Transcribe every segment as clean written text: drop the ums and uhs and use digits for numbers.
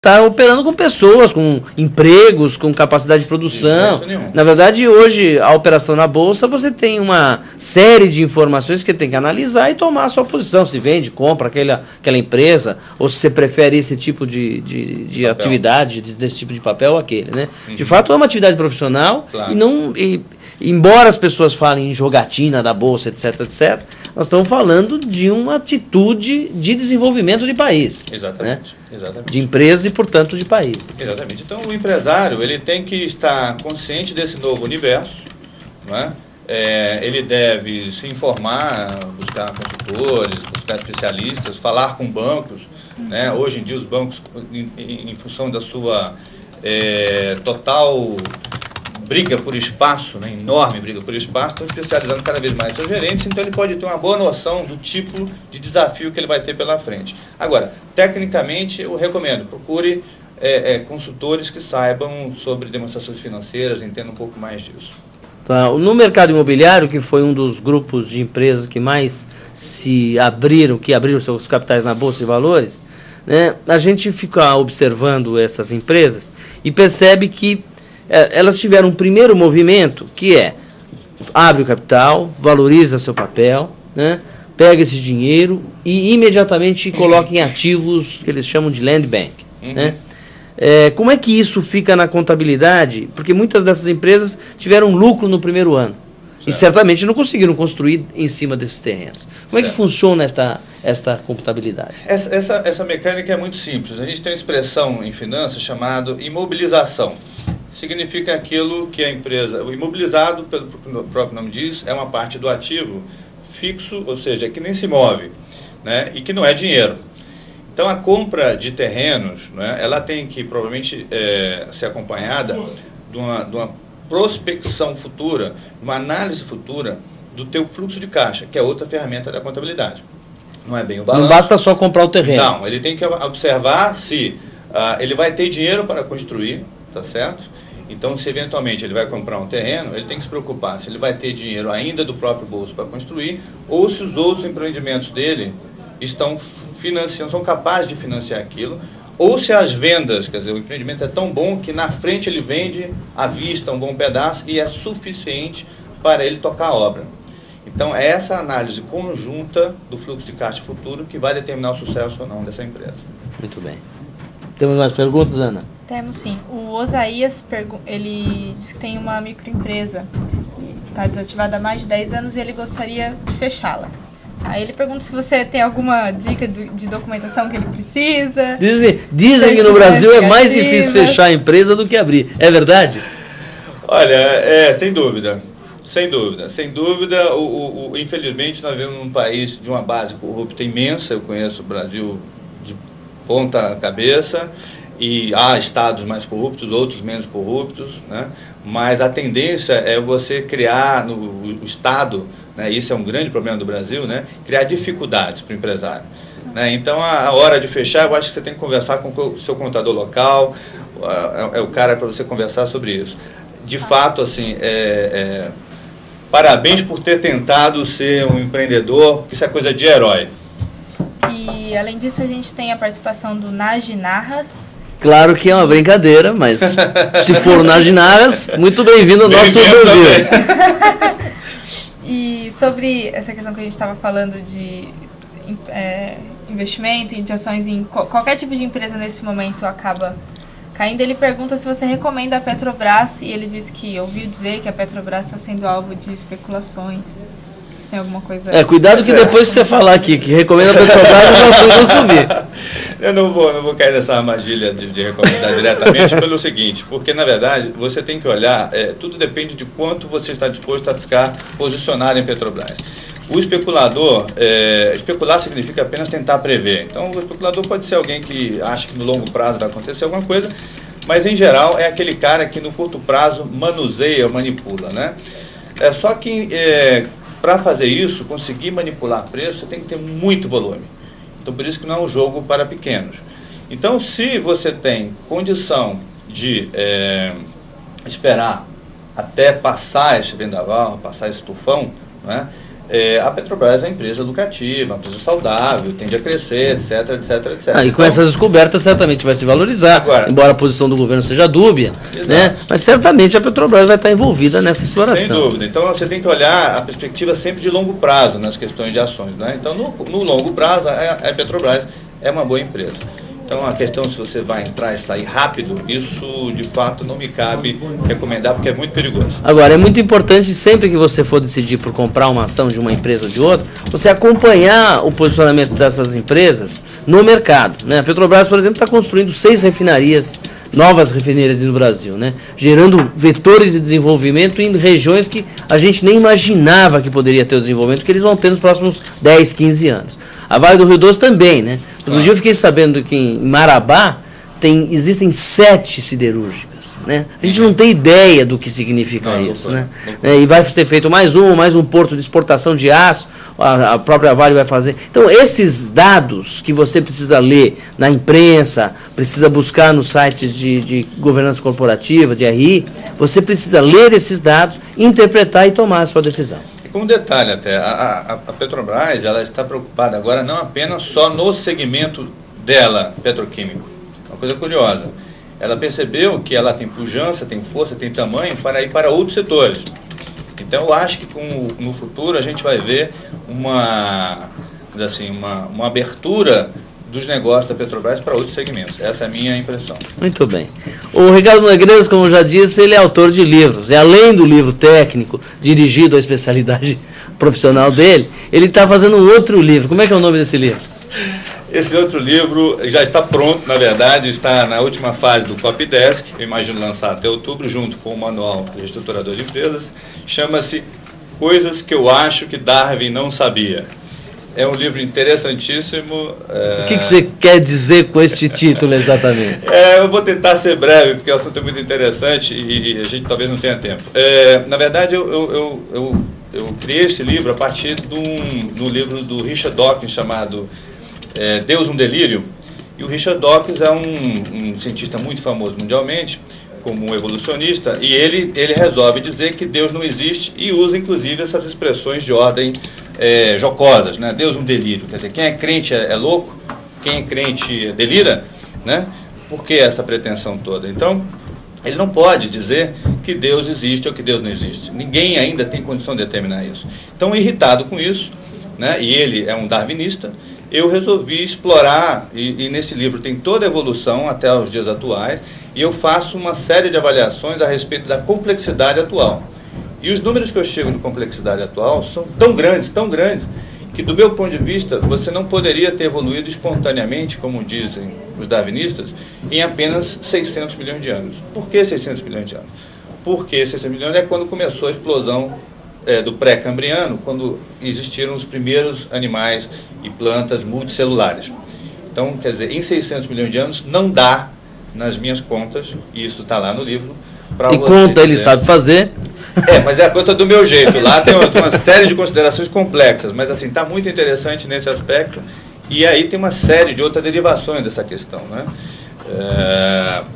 está operando com pessoas, com empregos, com capacidade de produção. Na verdade, hoje, a operação na Bolsa, você tem uma série de informações que tem que analisar e tomar a sua posição. Se vende, compra aquela empresa, ou se você prefere esse tipo de atividade, desse tipo de papel ou aquele, né? De fato, é uma atividade profissional, claro. Embora as pessoas falem em jogatina da Bolsa, etc., etc., nós estamos falando de uma atitude de desenvolvimento de país. Exatamente. Né? Exatamente. De empresas e, portanto, de país. Exatamente. Então, o empresário ele tem que estar consciente desse novo universo, não é? Ele deve se informar, buscar consultores, buscar especialistas, falar com bancos. Né? Hoje em dia, os bancos, em função da sua total briga por espaço, né, enorme briga por espaço, estão especializando cada vez mais seus gerentes, então ele pode ter uma boa noção do tipo de desafio que ele vai ter pela frente. Agora, tecnicamente, eu recomendo, procure consultores que saibam sobre demonstrações financeiras, entendam um pouco mais disso. Então, no mercado imobiliário, que foi um dos grupos de empresas que mais que abriram seus capitais na Bolsa de Valores, né, a gente fica observando essas empresas e percebe que elas tiveram um primeiro movimento, que abre o capital, valoriza seu papel, né, pega esse dinheiro e imediatamente coloca em ativos que eles chamam de land bank. Né? Como é que isso fica na contabilidade? Porque muitas dessas empresas tiveram lucro no primeiro ano. Certo. E certamente não conseguiram construir em cima desses terrenos. Como é que funciona esta contabilidade? Essa mecânica é muito simples. A gente tem uma expressão em finanças chamada imobilização. Significa aquilo que a empresa, o imobilizado, pelo próprio nome diz, é uma parte do ativo fixo, ou seja, que nem se move, né, e que não é dinheiro. Então, a compra de terrenos, né, ela tem que, provavelmente, ser acompanhada de uma prospecção futura, uma análise futura do teu fluxo de caixa, que é outra ferramenta da contabilidade. Não é bem o balanço. Não basta só comprar o terreno. Não, ele tem que observar se ele vai ter dinheiro para construir, tá certo? Então, se eventualmente ele vai comprar um terreno, ele tem que se preocupar se ele vai ter dinheiro ainda do próprio bolso para construir, ou se os outros empreendimentos dele estão financiando, são capazes de financiar aquilo, ou se as vendas, quer dizer, o empreendimento é tão bom que na frente ele vende à vista um bom pedaço e é suficiente para ele tocar a obra. Então, é essa análise conjunta do fluxo de caixa futuro que vai determinar o sucesso ou não dessa empresa. Muito bem. Temos mais perguntas, Ana? Temos sim. O Osaías, ele diz que tem uma microempresa, está desativada há mais de 10 anos e ele gostaria de fechá-la. Aí ele pergunta se você tem alguma dica de documentação que ele precisa. Dizem que no Brasil é mais difícil fechar a empresa do que abrir. É verdade? Olha, sem dúvida. Sem dúvida. Sem dúvida, infelizmente nós vivemos num país de uma base corrupta imensa. Eu conheço o Brasil de ponta cabeça. E há estados mais corruptos, outros menos corruptos, né? Mas a tendência é você criar no Estado, né? Isso é um grande problema do Brasil, né? Criar dificuldades para o empresário. Né? Então, a hora de fechar, eu acho que você tem que conversar com o seu contador local, é o cara para você conversar sobre isso. De fato, assim, parabéns por ter tentado ser um empreendedor, porque isso é coisa de herói. E, além disso, a gente tem a participação do Nagy Narras. Claro que é uma brincadeira, mas se for nas Narras, muito bem-vindo ao nosso Brasil. E sobre essa questão que a gente estava falando de investimento e de ações em qualquer tipo de empresa nesse momento acaba caindo, ele pergunta se você recomenda a Petrobras e ele diz que ouviu dizer que a Petrobras está sendo alvo de especulações. Se tem alguma coisa... Cuidado que depois que você falar aqui que recomenda a Petrobras, as ações vão subir. Eu não vou cair nessa armadilha de recomendar diretamente pelo seguinte, porque na verdade você tem que olhar, tudo depende de quanto você está disposto a ficar posicionado em Petrobras. O especulador, especular significa apenas tentar prever. Então o especulador pode ser alguém que acha que no longo prazo vai acontecer alguma coisa, mas em geral é aquele cara que no curto prazo manuseia, manipula, né? Só que para fazer isso, conseguir manipular preço, tem que ter muito volume. Então, por isso que não é um jogo para pequenos. Então, se você tem condição de esperar até passar esse vendaval, passar esse tufão, né, a Petrobras é uma empresa lucrativa, uma empresa saudável, tende a crescer, etc, etc, etc. E com essas descobertas certamente vai se valorizar, agora, embora a posição do governo seja dúbia, né? Mas certamente a Petrobras vai estar envolvida nessa exploração. Sem dúvida. Então você tem que olhar a perspectiva sempre de longo prazo nas questões de ações, né? Então no longo prazo a Petrobras é uma boa empresa. Então a questão se você vai entrar e sair rápido, isso de fato não me cabe recomendar porque é muito perigoso. Agora, é muito importante sempre que você for decidir por comprar uma ação de uma empresa ou de outra, você acompanhar o posicionamento dessas empresas no mercado, né? A Petrobras, por exemplo, está construindo 6 refinarias, novas refinarias no Brasil, né? Gerando vetores de desenvolvimento em regiões que a gente nem imaginava que poderia ter o desenvolvimento que eles vão ter nos próximos 10, 15 anos. A Vale do Rio Doce também, né? Outro dia eu fiquei sabendo que em Marabá existem 7 siderúrgicas, né? A gente não tem ideia do que significa isso, né? E vai ser feito mais um porto de exportação de aço, a própria Vale vai fazer. Então, esses dados que você precisa ler na imprensa, precisa buscar nos sites de governança corporativa, de RI, você precisa ler esses dados, interpretar e tomar a sua decisão. Com um detalhe até, a Petrobras ela está preocupada agora não apenas só no segmento dela, petroquímico. Uma coisa curiosa, ela percebeu que ela tem pujança, tem força, tem tamanho para ir para outros setores. Então eu acho que no futuro a gente vai ver uma abertura dos negócios da Petrobras para outros segmentos. Essa é a minha impressão. Muito bem. O Ricardo Negreiros, como eu já disse, ele é autor de livros. E além do livro técnico, dirigido à especialidade profissional dele, ele está fazendo um outro livro. Como é que é o nome desse livro? Esse outro livro já está pronto, na verdade, está na última fase do Copydesk, eu imagino lançar até outubro, junto com o Manual de Estruturador de Empresas. Chama-se Coisas que eu acho que Darwin não sabia. É um livro interessantíssimo. O que você quer dizer com este título exatamente? Eu vou tentar ser breve, porque o assunto é muito interessante e a gente talvez não tenha tempo. Na verdade, eu criei esse livro a partir do livro do Richard Dawkins chamado Deus, um Delírio. E o Richard Dawkins é um cientista muito famoso mundialmente, como um evolucionista, e ele resolve dizer que Deus não existe e usa inclusive essas expressões de ordem jocosas, né? Deus um delírio, quer dizer, quem é crente é louco, quem é crente delira, né? Por que essa pretensão toda? Então, ele não pode dizer que Deus existe ou que Deus não existe. Ninguém ainda tem condição de determinar isso. Então, irritado com isso, né? E ele é um darwinista, eu resolvi explorar, e nesse livro tem toda a evolução até os dias atuais, e eu faço uma série de avaliações a respeito da complexidade atual. E os números que eu chego de complexidade atual são tão grandes, que do meu ponto de vista, você não poderia ter evoluído espontaneamente, como dizem os darwinistas, em apenas 600 milhões de anos. Por que 600 milhões de anos? Porque 600 milhões é quando começou a explosão do pré-cambriano, quando existiram os primeiros animais e plantas multicelulares. Então, quer dizer, em 600 milhões de anos não dá, nas minhas contas, e isso está lá no livro, e conta ele sabe fazer. Mas é a conta do meu jeito. Lá tem uma série de considerações complexas, mas assim, está muito interessante nesse aspecto. E aí tem uma série de outras derivações dessa questão, né?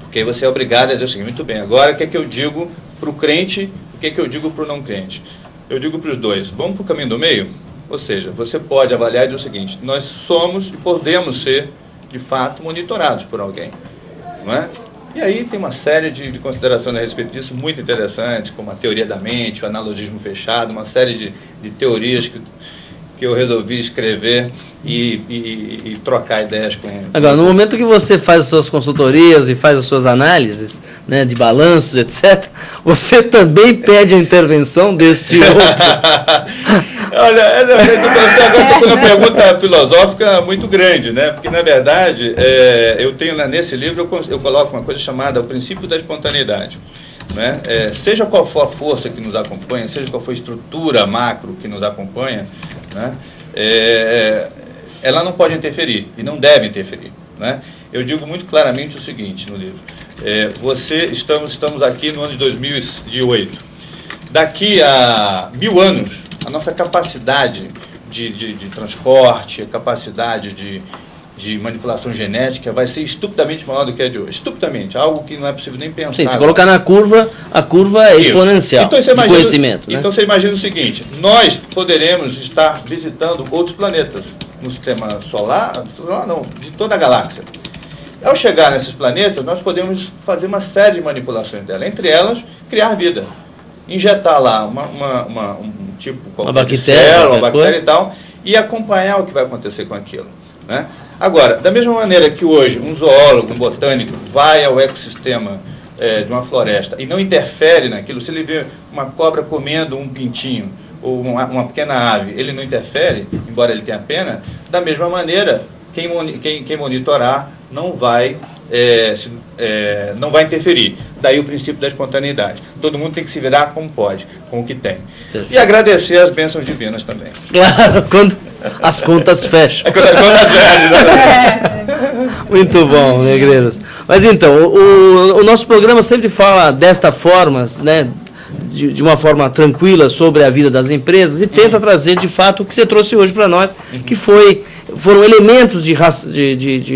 Porque aí você é obrigado a dizer o seguinte, muito bem, agora o que é que eu digo para o crente, o que é que eu digo para o não crente? Eu digo para os dois, vamos para o caminho do meio? Ou seja, você pode avaliar e dizer o seguinte, nós somos e podemos ser, de fato, monitorados por alguém, não é? E aí tem uma série de considerações a respeito disso muito interessantes, como a teoria da mente, o analogismo fechado, uma série de teorias que eu resolvi escrever e trocar ideias com... Agora, no momento que você faz as suas consultorias e faz as suas análises, né, de balanços, etc., você também pede a intervenção deste outro. Olha, agora estou com uma pergunta filosófica muito grande, né? Porque, na verdade, eu tenho nesse livro, eu coloco uma coisa chamada o princípio da espontaneidade. Né? Seja qual for a força que nos acompanha, seja qual for a estrutura macro que nos acompanha, né? Ela não pode interferir e não deve interferir. Né? Eu digo muito claramente o seguinte no livro. Estamos aqui no ano de 2008. Daqui a 1000 anos, a nossa capacidade de transporte, a capacidade de de manipulação genética vai ser estupidamente maior do que a de hoje. Estupidamente, algo que não é possível nem pensar. Sim, se colocar na curva, a curva é exponencial então, de conhecimento. Né? Então você imagina o seguinte, nós poderemos estar visitando outros planetas no sistema solar, não, de toda a galáxia. Ao chegar nesses planetas, nós podemos fazer uma série de manipulações dela, entre elas, criar vida. Injetar lá um tipo uma bactéria, bactéria, de célula, uma bactéria e tal, e acompanhar o que vai acontecer com aquilo. Né? Agora, da mesma maneira que hoje um zoólogo, um botânico, vai ao ecossistema de uma floresta e não interfere naquilo, se ele vê uma cobra comendo um pintinho ou uma pequena ave, ele não interfere, embora ele tenha pena, da mesma maneira, quem monitorar não vai interferir. Daí o princípio da espontaneidade. Todo mundo tem que se virar como pode, com o que tem. Perfeito. E agradecer as bênçãos divinas também. Claro, quando as contas fecham. Muito bom, negreiros. Mas então, o nosso programa sempre fala desta forma, né, de uma forma tranquila sobre a vida das empresas e tenta trazer de fato o que você trouxe hoje para nós, que foram elementos de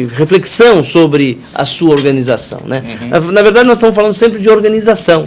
reflexão sobre a sua organização. Né? Na verdade, nós estamos falando sempre de organização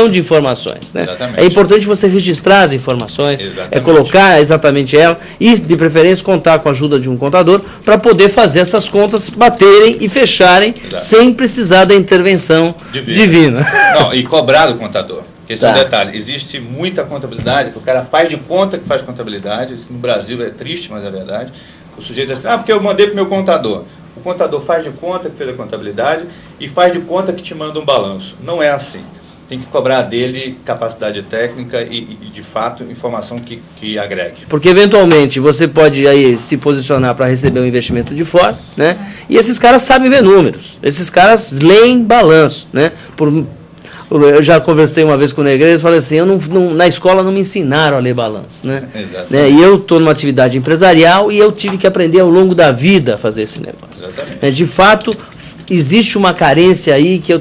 de informações. Né? É importante você registrar as informações, colocar exatamente ela e, de preferência, contar com a ajuda de um contador para poder fazer essas contas baterem e fecharem sem precisar da intervenção divina. Não, e cobrar do contador. Esse é um detalhe. Existe muita contabilidade que o cara faz de conta que faz contabilidade. Isso no Brasil é triste, mas é verdade. O sujeito é assim, porque eu mandei para o meu contador. O contador faz de conta que fez a contabilidade e faz de conta que te manda um balanço. Não é assim. Tem que cobrar dele capacidade técnica e de fato, informação que agregue. Porque, eventualmente, você pode aí se posicionar para receber um investimento de fora, né? E esses caras sabem ver números. Esses caras leem balanço, né? Eu já conversei uma vez com o Negreiros e falei assim, na escola não me ensinaram a ler balanço. Né? E eu estou numa atividade empresarial e eu tive que aprender ao longo da vida a fazer esse negócio. De fato, existe uma carência aí que eu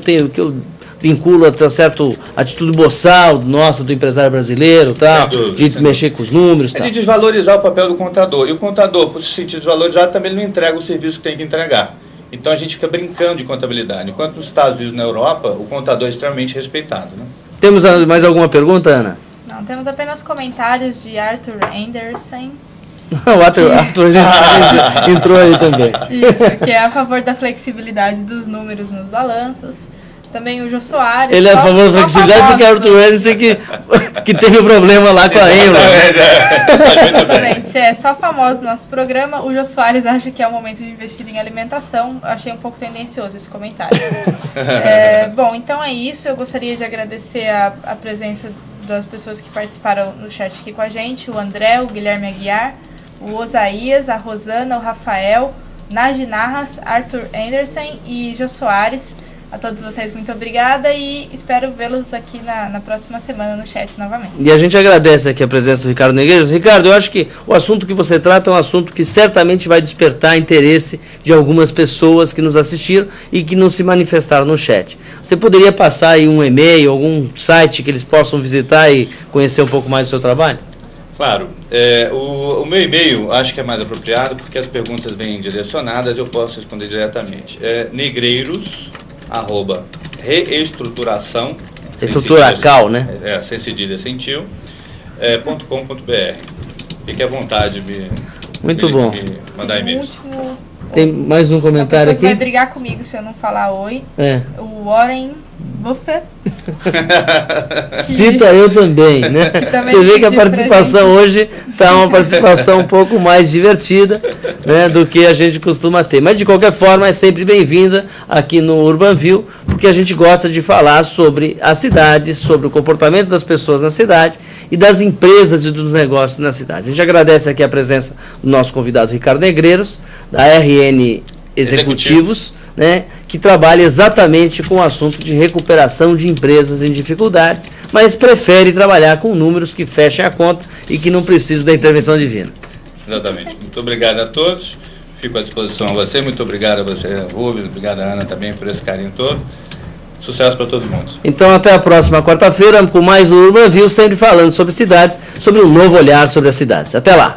vinculo a certa atitude boçal nossa do empresário brasileiro, tal, de mexer com os números. De desvalorizar o papel do contador. E o contador, por se sentir desvalorizado, também não entrega o serviço que tem que entregar. Então a gente fica brincando de contabilidade. Enquanto nos Estados Unidos e na Europa, o contador é extremamente respeitado. Né? Temos mais alguma pergunta, Ana? Não, temos apenas comentários de Arthur Anderson. O Arthur entrou aí também. Isso, que é a favor da flexibilidade dos números nos balanços. Também o Jô Soares. Ele é a favor da flexibilidade porque é o Arthur Anderson que teve um problema lá com a Enel. Exatamente, só famoso no nosso programa. O Jô Soares acha que é o momento de investir em alimentação. Achei um pouco tendencioso esse comentário. Bom, então é isso. Eu gostaria de agradecer a presença das pessoas que participaram no chat aqui com a gente. O André, o Guilherme Aguiar, o Osaías, a Rosana, o Rafael, Naji Narras, Arthur Anderson e Jô Soares. A todos vocês, muito obrigada e espero vê-los aqui na próxima semana no chat novamente. E a gente agradece aqui a presença do Ricardo Negreiros. Ricardo, eu acho que o assunto que você trata é um assunto que certamente vai despertar interesse de algumas pessoas que nos assistiram e que não se manifestaram no chat. Você poderia passar aí um e-mail, algum site que eles possam visitar e conhecer um pouco mais do seu trabalho? Claro. O meu e-mail acho que é mais apropriado porque as perguntas vêm direcionadas, eu posso responder diretamente. Negreiros@reestruturação Estruturacal, né? Sem cedilha, sem tio, .com.br. Fique à vontade de me mandar e-mails. Tem mais um comentário aqui? Vai brigar comigo se eu não falar oi. O Warren Buffett. Cita eu também, né? Você vê que a participação hoje está uma participação um pouco mais divertida, né, do que a gente costuma ter. Mas, de qualquer forma, é sempre bem-vinda aqui no Urbanville, porque a gente gosta de falar sobre a cidade, sobre o comportamento das pessoas na cidade e das empresas e dos negócios na cidade. A gente agradece aqui a presença do nosso convidado Ricardo Negreiros, da RN Executivos, né, que trabalha exatamente com o assunto de recuperação de empresas em dificuldades, mas prefere trabalhar com números que fechem a conta e que não precisam da intervenção divina. Exatamente. Muito obrigado a todos. Fico à disposição a você. Muito obrigado a você, Rubens. Obrigado a Ana também por esse carinho todo. Sucesso para todo mundo. Então, até a próxima quarta-feira com mais um Urbanville, sempre falando sobre cidades, sobre um novo olhar sobre as cidades. Até lá!